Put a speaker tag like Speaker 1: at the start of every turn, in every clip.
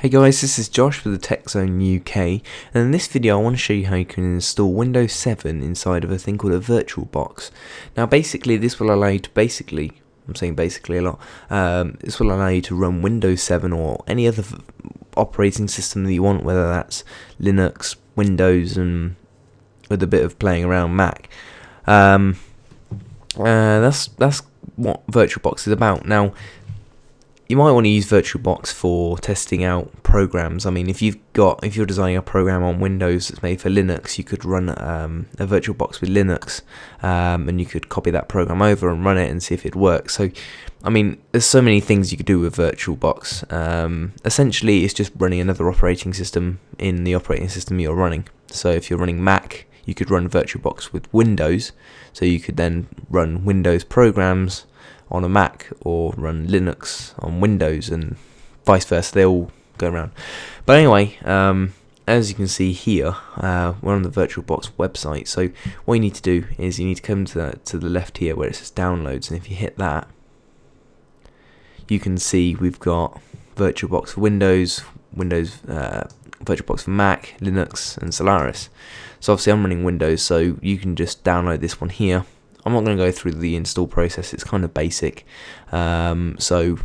Speaker 1: Hey guys, this is Josh for the TechZoneUK, and in this video I want to show you how you can install Windows 7 inside of a thing called a VirtualBox. Now basically this will allow you to I'm saying basically a lot, this will allow you to run Windows 7 or any other operating system that you want, whether that's Linux, Windows, and with a bit of playing around Mac. That's what VirtualBox is about. Now, you might want to use VirtualBox for testing out programs. I mean, if you're designing a program on Windows that's made for Linux, you could run a VirtualBox with Linux, and you could copy that program over and run it and see if it works. So, I mean, there's so many things you could do with VirtualBox. Essentially, it's just running another operating system in the operating system you're running. So, if you're running Mac, you could run VirtualBox with Windows. So you could then run Windows programs on a Mac or run Linux on Windows and vice versa. They all go around. But anyway, as you can see here, we're on the VirtualBox website. So what you need to do is you need to come to the left here where it says downloads, and if you hit that, you can see we've got VirtualBox for Windows, VirtualBox for Mac, Linux, and Solaris. So obviously I'm running Windows, so you can just download this one here. I'm not going to go through the install process, it's kind of basic. So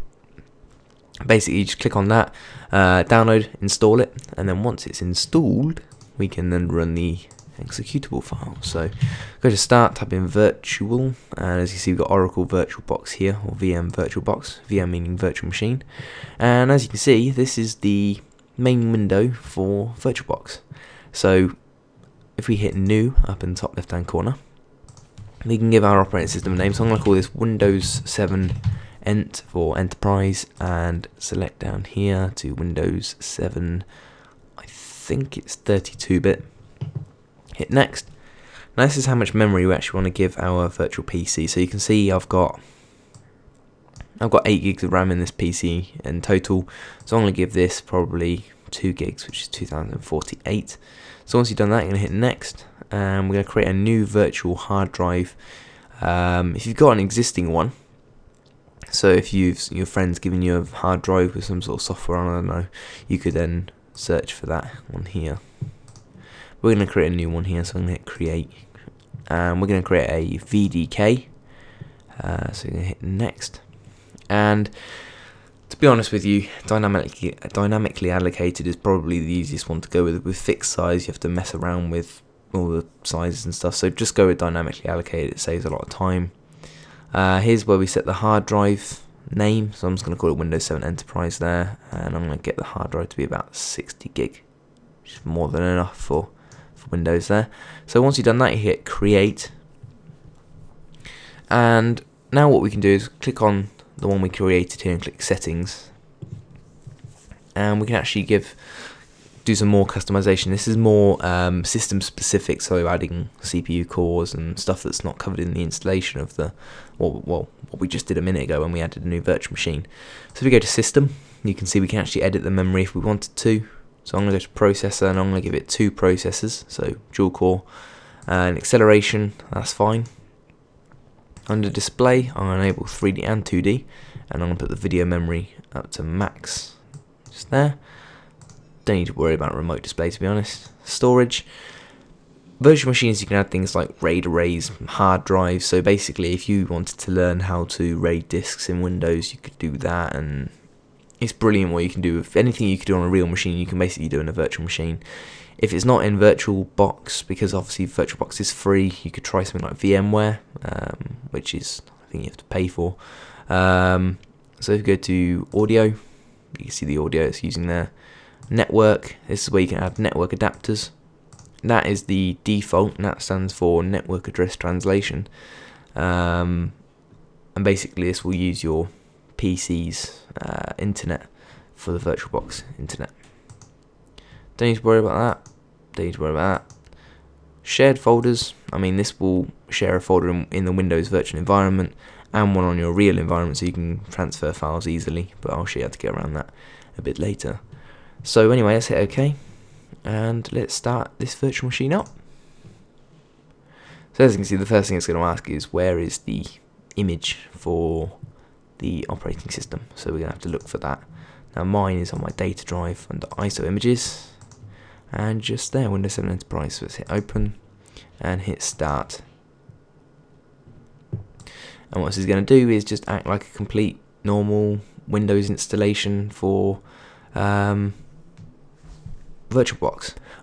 Speaker 1: basically you just click on that, download, install it, and then once it's installed, we can then run the executable file. So go to start, type in virtual, and as you see we've got Oracle VirtualBox here, or VM VirtualBox, VM meaning virtual machine. And as you can see, this is the main window for VirtualBox. So if we hit new up in the top left hand corner, we can give our operating system a name. So I'm going to call this Windows 7 Ent for Enterprise, and select down here to Windows 7, I think it's 32-bit. Hit next. Now this is how much memory we actually want to give our virtual PC. So you can see I've got 8 gigs of RAM in this PC in total. So I'm going to give this probably 2 gigs, which is 2048. So once you've done that, you're going to hit next, and we're going to create a new virtual hard drive. If you've got an existing one, so if your friend's given you a hard drive with some sort of software on, I don't know, you could then search for that one here. We're going to create a new one here, so I'm going to hit create, and we're going to create a VDK. So you're going to hit next, and to be honest with you, dynamically allocated is probably the easiest one to go with. With fixed size, you have to mess around with all the sizes and stuff, so just go with dynamically allocated. It saves a lot of time. Here's where we set the hard drive name, so I'm just going to call it Windows 7 Enterprise there, and I'm going to get the hard drive to be about 60 gig, which is more than enough for Windows there. So once you've done that, you hit create, and now what we can do is click on the one we created here and click settings, and we can actually do some more customization. This is more system specific, so adding CPU cores and stuff that's not covered in the installation of the what we just did a minute ago when we added a new virtual machine. So if we go to system, you can see we can actually edit the memory if we wanted to. So I'm going to go to processor, and I'm going to give it 2 processors, so dual core, and acceleration, that's fine. Under display, I'm going to enable 3D and 2D, and I'm going to put the video memory up to max, just there. Don't need to worry about remote display, to be honest. Storage. Virtual machines, you can add things like RAID arrays, hard drives. So basically, if you wanted to learn how to RAID disks in Windows, you could do that, and it's brilliant what you can do. If anything you could do on a real machine, you can basically do in a virtual machine. If it's not in VirtualBox, because obviously VirtualBox is free, you could try something like VMware, which is, I think you have to pay for. So if you go to audio, you can see the audio it's using there. Network, this is where you can add network adapters. That is the default, and that stands for network address translation. And basically this will use your PC's internet for the VirtualBox internet. Don't need to worry about that. Don't need to worry about that. Shared folders. I mean, this will share a folder in the Windows virtual environment and one on your real environment, so you can transfer files easily. But I'll show you how to get around that a bit later. So anyway, let's hit OK, and let's start this virtual machine up. So as you can see, the first thing it's going to ask is where is the image for the operating system. So we're going to have to look for that. Now mine is on my data drive under ISO images, and just there, Windows 7 Enterprise. So let's hit open and hit start. And what this is going to do is just act like a complete normal Windows installation for VirtualBox.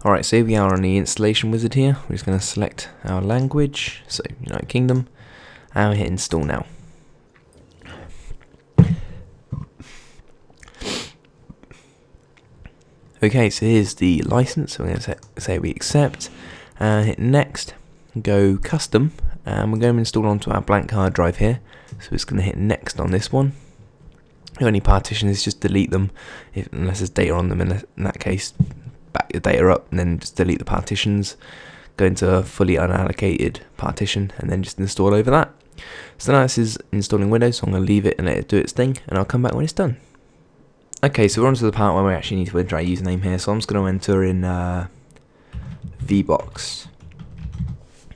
Speaker 1: Alright, so here we are on the installation wizard here. We're just going to select our language, so United Kingdom, and we hit install now. Okay, so here's the license. So we're going to say we accept, and hit next, go custom, and we're going to install onto our blank hard drive here. So it's going to hit next on this one. Any partitions, just delete them unless there's data on them. In that case, back your data up and then just delete the partitions. Go into a fully unallocated partition and then just install over that. So now this is installing Windows, so I'm going to leave it and let it do its thing, and I'll come back when it's done. Okay, so we're on to the part where we actually need to enter our username here. So I'm just going to enter in VBox.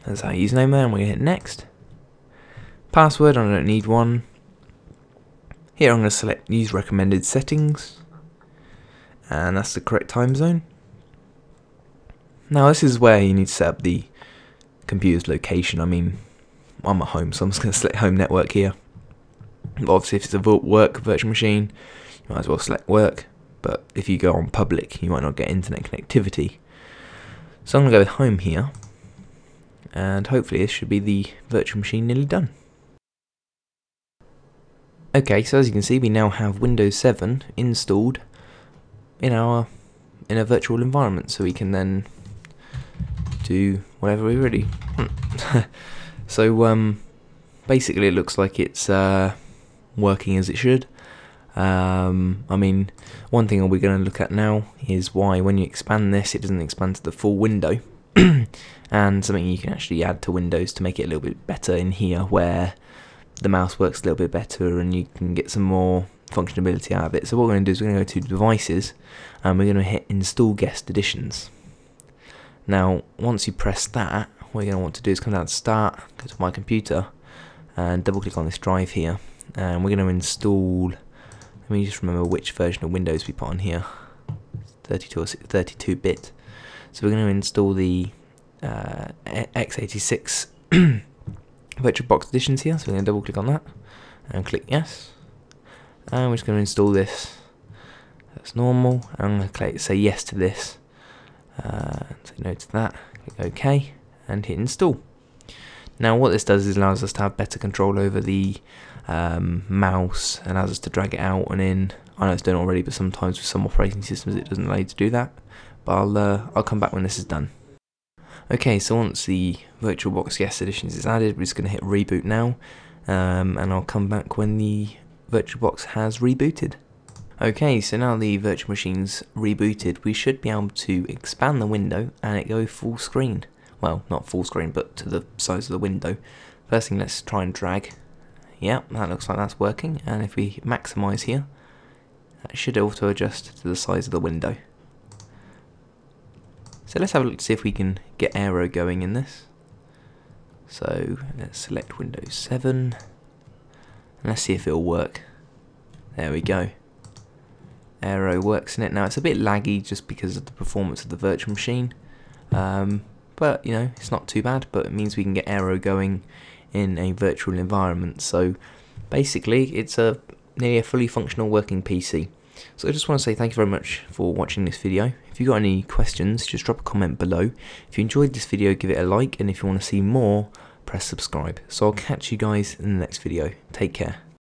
Speaker 1: That's our username there, and we're going to hit next. Password, I don't need one. Here I'm going to select use recommended settings, and that's the correct time zone. Now this is where you need to set up the computer's location. I mean, I'm at home, so I'm just going to select home network here. But obviously if it's a work virtual machine, you might as well select work, but if you go on public you might not get internet connectivity. So I'm going to go with home here, and hopefully this should be the virtual machine nearly done. Okay, so as you can see, we now have Windows 7 installed in a virtual environment, so we can then do whatever we really want. So basically it looks like it's working as it should. I mean, one thing we're going to look at now is why when you expand this it doesn't expand to the full window, and something you can actually add to Windows to make it a little bit better in here, where the mouse works a little bit better and you can get some more functionality out of it. So what we're going to do is we're going to go to devices and we're going to hit install guest additions. Now once you press that, what you're going to want to do is come down to start, go to my computer and double click on this drive here, and we're going to install, let me just remember which version of Windows we put on here, 32 or 32-bit. So we're going to install the x86 VirtualBox editions here, so we're going to double click on that and click yes, and we're just going to install this. That's normal, and I'm going to say yes to this, say no to that, click OK and hit install. Now what this does is allows us to have better control over the mouse, and allows us to drag it out and in. I know it's done already, but sometimes with some operating systems it doesn't allow you to do that, but I'll come back when this is done. Okay, so once the VirtualBox Guest Editions is added, we're just going to hit reboot now, and I'll come back when the VirtualBox has rebooted. Okay, so now the virtual machine's rebooted, we should be able to expand the window and it go full screen. Well, not full screen, but to the size of the window. First thing, let's try and drag. Yeah, that looks like that's working, and if we maximise here, that should auto adjust to the size of the window. So let's have a look to see if we can get Aero going in this. So let's select Windows 7 and let's see if it'll work. There we go. Aero works in it. Now it's a bit laggy just because of the performance of the virtual machine, but you know, it's not too bad, but it means we can get Aero going in a virtual environment. So basically it's nearly a fully functional working PC. So I just want to say thank you very much for watching this video. If you've got any questions, just drop a comment below. If you enjoyed this video, give it a like, and if you want to see more, press subscribe. So I'll catch you guys in the next video. Take care.